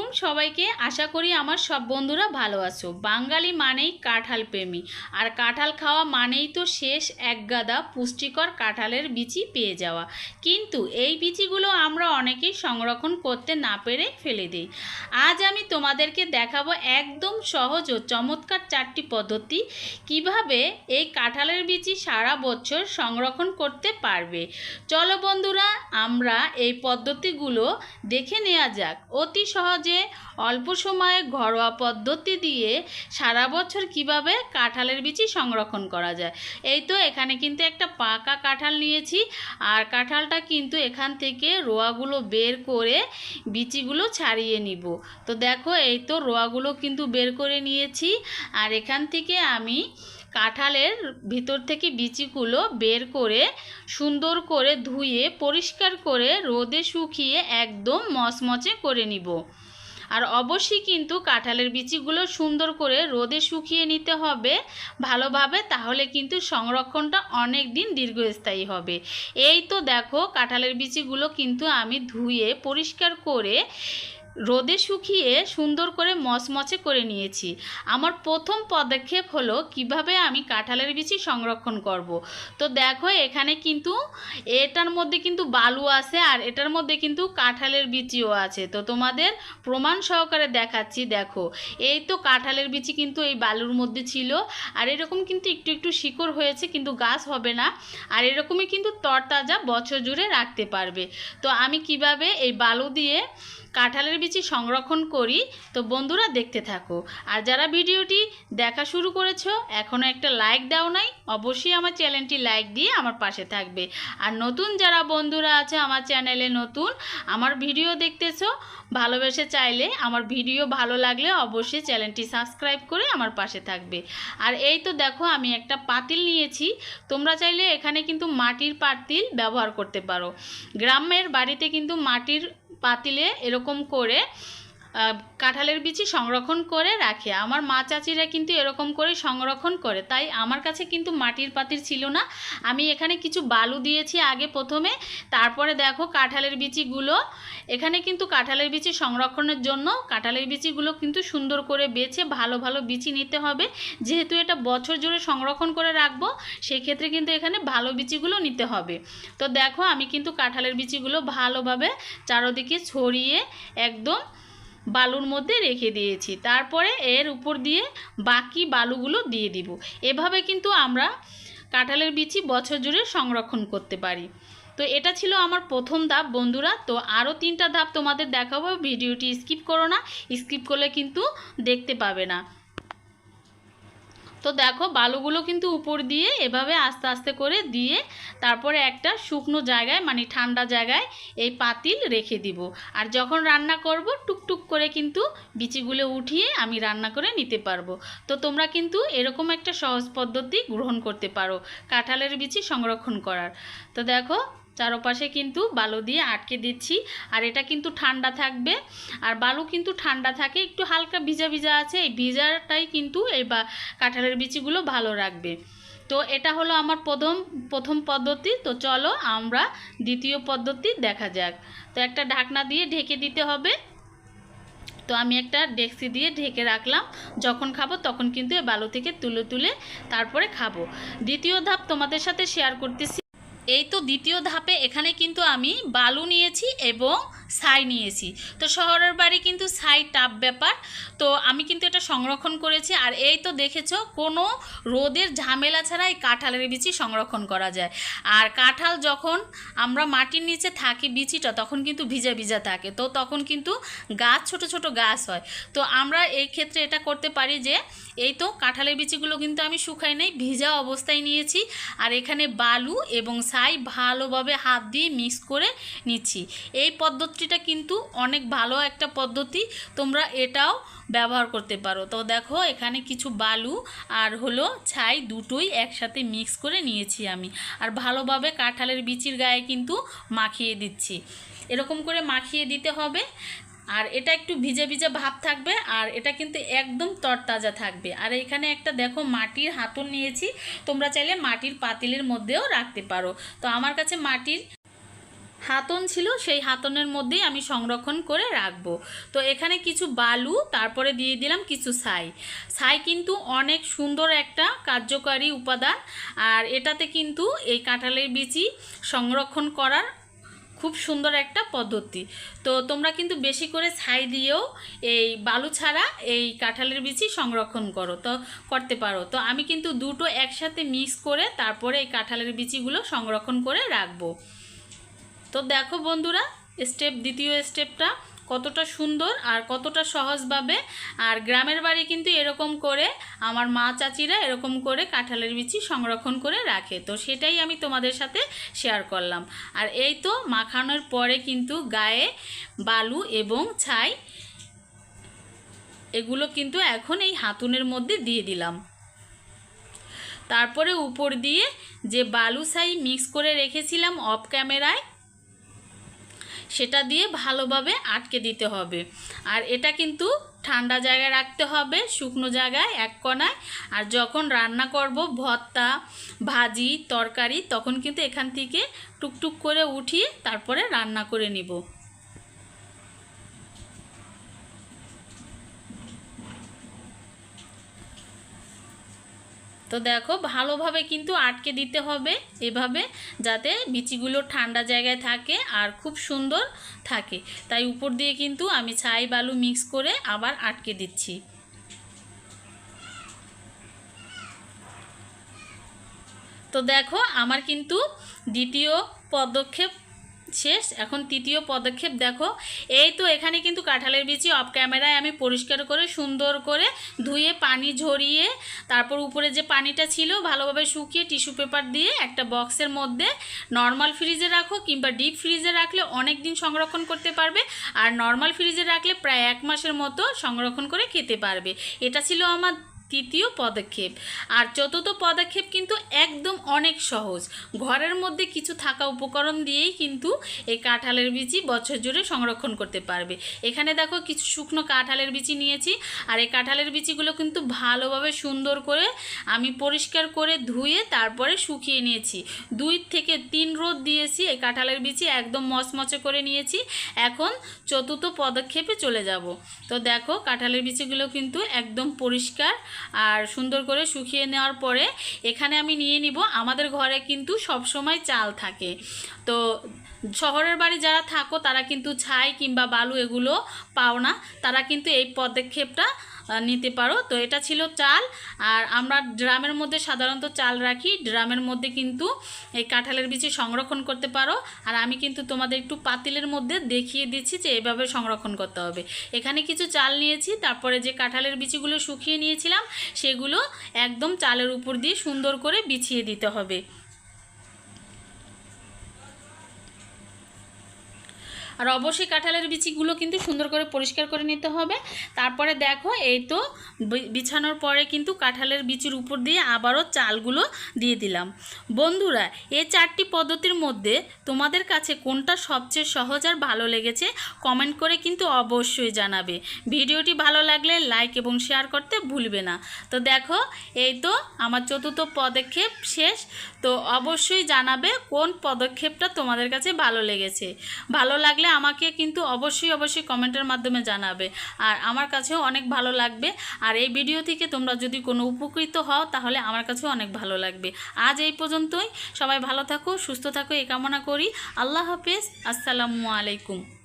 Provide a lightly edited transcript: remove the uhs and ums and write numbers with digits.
আলাইকুম সবাইকে। আশা করি আমার সব বন্ধুরা ভালো আছো। বাঙালি মানেই কাঁঠাল প্রেমী, আর কাঁঠাল খাওয়া মানেই তো শেষ একগাদা পুষ্টিকর কাঁঠালের বিচি পেয়ে যাওয়া। কিন্তু এই বিচিগুলো আমরা অনেকেই সংরক্ষণ করতে না পেরে ফেলে দিই। আজ আমি তোমাদেরকে দেখাবো একদম সহজ ও চমৎকার 4টি পদ্ধতি কিভাবে এই কাঁঠালের বিচি সারা বছর সংরক্ষণ করতে পারবে। চলো বন্ধুরা, আমরা এই পদ্ধতিগুলো দেখে নেওয়া যাক। অতি সহজে অল্প সময়ে ঘরোয়া পদ্ধতি দিয়ে সারা বছর কিভাবে কাঁঠালের বিচি সংরক্ষণ করা যায়। এই তো এখানে কিন্তু একটা পাকা কাঁঠাল নিয়েছি, আর কাঁঠালটা কিন্তু এখান থেকে রোয়াগুলো বের করে বিচিগুলো ছাড়িয়ে নিব। তো দেখো, এই তো রোয়াগুলো কিন্তু বের করে নিয়েছি, আর এখান থেকে আমি কাঁঠালের ভিতর থেকে বিচিগুলো বের করে সুন্দর করে ধুয়ে পরিষ্কার করে রোদে শুকিয়ে একদম মচমচে করে নিব। আর অবশ্যই কিন্তু কাঁঠালের বিচিগুলো সুন্দর করে রোদে শুকিয়ে নিতে হবে ভালোভাবে, তাহলে কিন্তু সংরক্ষণটা অনেক দিন দীর্ঘস্থায়ী হবে। এই তো দেখো, কাঁঠালের বিচিগুলো কিন্তু আমি ধুয়ে পরিষ্কার করে রোদে শুকিয়ে সুন্দর করে মচমচে করে নিয়েছি। আমার প্রথম পদক্ষেপ হলো কিভাবে আমি কাঁঠালের বিচি সংরক্ষণ করব। তো দেখো, এখানে কিন্তু এটার মধ্যে কিন্তু বালু আছে, আর এটার মধ্যে কিন্তু কাঁঠালের বিচিও আছে। তো তোমাদের প্রমাণ সহকারে দেখাচ্ছি। দেখো, এই তো কাঁঠালের বিচি কিন্তু এই বালুর মধ্যে ছিল, আর এরকম কিন্তু একটু একটু শিকড় হয়েছে, কিন্তু গাছ হবে না। আর এরকমই কিন্তু তরতাজা বছর জুড়ে রাখতে পারবে। তো আমি কিভাবে এই বালু দিয়ে কাঁঠালের বিচি সংরক্ষণ করি, তো বন্ধুরা দেখতে থাকো। আর যারা ভিডিওটি দেখা শুরু করেছো এখনও একটা লাইক দাও নাই, অবশ্যই আমার চ্যানেলটি লাইক দিয়ে আমার পাশে থাকবে। আর নতুন যারা বন্ধুরা আছে আমার চ্যানেলে নতুন, আমার ভিডিও দেখতেছো, ভালোবেসে চাইলে আমার ভিডিও ভালো লাগলে অবশ্যই চ্যানেলটি সাবস্ক্রাইব করে আমার পাশে থাকবে। আর এই তো দেখো, আমি একটা পাতিল নিয়েছি। তোমরা চাইলে এখানে কিন্তু মাটির পাতিল ব্যবহার করতে পারো। গ্রামের বাড়িতে কিন্তু মাটির পাতিলে এরকম করে কাঁঠালের বিচি সংরক্ষণ করে রাখে। আমার মা চাচিরা কিন্তু এরকম করে সংরক্ষণ করে, তাই আমার কাছে কিন্তু মাটির পাতিল ছিল না। আমি এখানে কিছু বালু দিয়েছি আগে প্রথমে, তারপরে দেখো কাঁঠালের বিচিগুলো, এখানে কিন্তু কাঁঠালের বিচি সংরক্ষণের জন্য কাঁঠালের বিচিগুলো কিন্তু সুন্দর করে বেছে ভালো ভালো বিচি নিতে হবে। যেহেতু এটা বছর জুড়ে সংরক্ষণ করে রাখবো, সেক্ষেত্রে কিন্তু এখানে ভালো বিচিগুলো নিতে হবে। তো দেখো, আমি কিন্তু কাঁঠালের বিচিগুলো ভালোভাবে চারদিকে ছড়িয়ে একদম বালুর মধ্যে রেখে দিয়েছি। তারপরে এর উপর দিয়ে বাকি বালুগুলো দিয়ে দিব। এভাবে কিন্তু আমরা কাঁঠালের বিচি বছর জুড়ে সংরক্ষণ করতে পারি। তো এটা ছিল আমার প্রথম ধাপ বন্ধুরা। তো আরও 3টা ধাপ তোমাদের দেখাবো, ভিডিওটি স্কিপ করো না, স্কিপ করলে কিন্তু দেখতে পাবে না। তো দেখো, বালুগুলো কিন্তু উপর দিয়ে এভাবে আস্তে আস্তে করে দিয়ে তারপরে একটা শুকনো জায়গায়, মানে ঠান্ডা জায়গায় এই পাতিল রেখে দিব। আর যখন রান্না করব টুকটুক করে কিন্তু বিচিগুলো উঠিয়ে আমি রান্না করে নিতে পারবো। তো তোমরা কিন্তু এরকম একটা সহজ পদ্ধতি গ্রহণ করতে পারো কাঁঠালের বিচি সংরক্ষণ করার। তো দেখো, চারপাশে কিন্তু বালু দিয়ে আটকে দিচ্ছি, আর এটা কিন্তু ঠান্ডা থাকবে। আর বালু কিন্তু ঠান্ডা থাকে, একটু হালকা ভিজা ভিজা আছে, এই ভিজাটাই কিন্তু এই কাঁঠালের বিচিগুলো ভালো রাখবে। তো এটা হলো আমার প্রথম পদ্ধতি। তো চলো আমরা দ্বিতীয় পদ্ধতি দেখা যাক। তো একটা ঢাকনা দিয়ে ঢেকে দিতে হবে। তো আমি একটা ডেকচি দিয়ে ঢেকে রাখলাম, যখন খাবো তখন কিন্তু এই বালু থেকে তুলে তুলে তারপরে খাবো। দ্বিতীয় ধাপ তোমাদের সাথে শেয়ার করতেছি। এই তো দ্বিতীয় ধাপে এখানে কিন্তু আমি বালু নিয়েছি এবং ছাই নিয়েছি। তো শহরের বাড়ি কিন্তু ছাই টাপ ব্যাপার, তো আমি কিন্তু এটা সংরক্ষণ করেছি। আর এই তো দেখেছো, কোনো রোদের ঝামেলা ছাড়াই কাঁঠালের বিচি সংরক্ষণ করা যায়। আর কাঁঠাল যখন আমরা মাটির নিচে থাকি বিচিটা, তখন কিন্তু ভিজা ভিজা থাকে, তো তখন কিন্তু গাছ ছোট ছোট গাছ হয়। তো আমরা এই ক্ষেত্রে এটা করতে পারি যে, এই তো কাঁঠালের বিচিগুলো কিন্তু আমি শুকাই নাই, ভিজা অবস্থায় নিয়েছি, আর এখানে বালু এবং ছাই ভালোভাবে হাত দিয়ে মিক্স করে নিচ্ছি। এই পদ্ধতিটা কিন্তু অনেক ভালো একটা পদ্ধতি, তোমরা এটাও ব্যবহার করতে পারো। তো দেখো, এখানে কিছু বালু আর হলো ছাই দুটোই একসাথে মিক্স করে নিয়েছি আমি, আর ভালোভাবে কাঁঠালের বিচির গায়ে কিন্তু মাখিয়ে দিচ্ছি। এরকম করে মাখিয়ে দিতে হবে। আর এটা একটু ভিজে ভিজে ভাব থাকবে, আর এটা কিন্তু একদম তরতাজা থাকবে। আর এখানে একটা দেখো মাটির হাতল নিয়েছি, তোমরা চাইলে মাটির পাতিলের মধ্যেও রাখতে পারো। তো আমার কাছে মাটির হাতন ছিল, সেই হাতনের মধ্যেই আমি সংরক্ষণ করে রাখবো। তো এখানে কিছু বালু, তারপরে দিয়ে দিলাম কিছু ছাই। ছাই কিন্তু অনেক সুন্দর একটা কার্যকারী উপাদান, আর এটাতে কিন্তু এই কাঁঠালের বিচি সংরক্ষণ করার খুব সুন্দর একটা পদ্ধতি। তো তোমরা কিন্তু বেশি করে ছাই দিয়েও এই বালু ছাড়া এই কাঁঠালের বিচি সংরক্ষণ করতে পারো। তো আমি কিন্তু দুটো একসাথে মিক্স করে তারপরে এই কাঁঠালের বিচিগুলো সংরক্ষণ করে রাখবো। তো দেখো বন্ধুরা, দ্বিতীয় স্টেপটা কতটা সুন্দর আর কতটা সহজভাবে। আর গ্রামের বাড়ি কিন্তু এরকম করে আমার মা চাচিরা এরকম করে কাঁঠালের বিচি সংরক্ষণ করে রাখে। তো সেটাই আমি তোমাদের সাথে শেয়ার করলাম। আর এই তো মাখানোর পরে কিন্তু গায়ে বালু এবং ছাই এগুলো কিন্তু এখন এই হাতুনের মধ্যে দিয়ে দিলাম। তারপরে উপর দিয়ে যে বালু ছাই মিক্স করে রেখেছিলাম অফ ক্যামেরায়, সেটা দিয়ে ভালোভাবে আটকে দিতে হবে। আর এটা কিন্তু ঠান্ডা জায়গায় রাখতে হবে, শুকনো জায়গায় এক কোণায়। আর যখন রান্না করব ভর্তা, ভাজি, তরকারি, তখন কিন্তু এখান থেকে টুকটুক করে উঠিয়ে তারপরে রান্না করে নিব। তো দেখো ভালোভাবে কিন্তু আটকে দিতে হবে এভাবে, যাতে বিচিগুলো ঠান্ডা জায়গায় থাকে আর খুব সুন্দর থাকে। তাই উপর দিয়ে কিন্তু আমি ছাই বালু মিক্স করে আবার আটকে দিচ্ছি। তো দেখো আমার কিন্তু দ্বিতীয় পদক্ষেপ শেষ। এখন তৃতীয় পদক্ষেপ দেখো। এই তো এখানে কিন্তু কাঁঠালের বিচি অফ ক্যামেরায় আমি পরিষ্কার করে সুন্দর করে ধুয়ে পানি ঝরিয়ে তারপর উপরে যে পানিটা ছিল ভালোভাবে শুকিয়ে টিস্যু পেপার দিয়ে একটা বক্সের মধ্যে নর্মাল ফ্রিজে রাখো, কিংবা ডিপ ফ্রিজে রাখলে অনেক দিন সংরক্ষণ করতে পারবে। আর নর্মাল ফ্রিজে রাখলে প্রায় 1 মাসের মতো সংরক্ষণ করে খেতে পারবে। এটা ছিল আমার তৃতীয় পদক্ষেপ। আর চতুর্থ পদক্ষেপ কিন্তু একদম অনেক সহজ। ঘরের মধ্যে কিছু থাকা উপকরণ দিয়েই কিন্তু এই কাঁঠালের বিচি বছর জুড়ে সংরক্ষণ করতে পারবে। এখানে দেখো কিছু শুকনো কাঁঠালের বিচি নিয়েছি। আর এই কাঁঠালের বিচিগুলো কিন্তু ভালোভাবে সুন্দর করে আমি পরিষ্কার করে ধুয়ে তারপরে শুকিয়ে নিয়েছি। 2 থেকে 3 রোদ দিয়েছি। এই কাঁঠালের বিচি একদম মচমচে করে নিয়েছি। এখন চতুর্থ পদক্ষেপে চলে যাব। তো দেখো কাঁঠালের বিচিগুলো কিন্তু একদম পরিষ্কার আর সুন্দর করে শুকিয়ে নেওয়ার পরে এখানে আমি নিয়ে নিব। আমাদের ঘরে কিন্তু সব সময় চাল থাকে। তো শহরের বাড়ি যারা থাকো তারা কিন্তু ছাই কিংবা বালু এগুলো পাও না, তারা কিন্তু এই পদক্ষেপটা নিতে পারো। তো এটা ছিল চাল। আর আমরা ড্রামের মধ্যে সাধারণত চাল রাখি, ড্রামের মধ্যে কিন্তু এই কাঁঠালের বিচি সংরক্ষণ করতে পারো। আর আমি কিন্তু তোমাদের একটু পাতিলের মধ্যে দেখিয়ে দিচ্ছি যে এভাবে সংরক্ষণ করতে হবে। এখানে কিছু চাল নিয়েছি, তারপরে যে কাঁঠালের বিচিগুলো শুকিয়ে নিয়েছিলাম সেগুলো একদম চালের উপর দিয়ে সুন্দর করে বিছিয়ে দিতে হবে। আর অবশ্যই কাঁঠালের বিচিগুলো কিন্তু সুন্দর করে পরিষ্কার করে নিতে হবে। তারপরে দেখো এই তো বিছানোর পরে কিন্তু কাঁঠালের বিচির উপর দিয়ে আবারও চালগুলো দিয়ে দিলাম। বন্ধুরা, এই 4টি পদ্ধতির মধ্যে তোমাদের কাছে কোনটা সবচেয়ে সহজ আর ভালো লেগেছে কমেন্ট করে কিন্তু অবশ্যই জানাবে। ভিডিওটি ভালো লাগলে লাইক এবং শেয়ার করতে ভুলবে না। তো দেখো এই তো আমার চতুর্থ পদক্ষেপ শেষ। তো অবশ্যই জানাবে কোন পদক্ষেপটা তোমাদের কাছে ভালো লেগেছে। ভালো লাগলে আমাকে কিন্তু অবশ্যই কমেন্টের মাধ্যমে জানাবে। আর আমার কাছেও অনেক ভালো লাগবে। আর এই ভিডিও থেকে তোমরা যদি কোনো উপকৃত হও তাহলে আমার কাছেও অনেক ভালো লাগবে। আজ এই পর্যন্তই। সবাই ভালো থাকো, সুস্থ থাকো এই কামনা করি। আল্লাহ হাফেজ। আসসালামু আলাইকুম।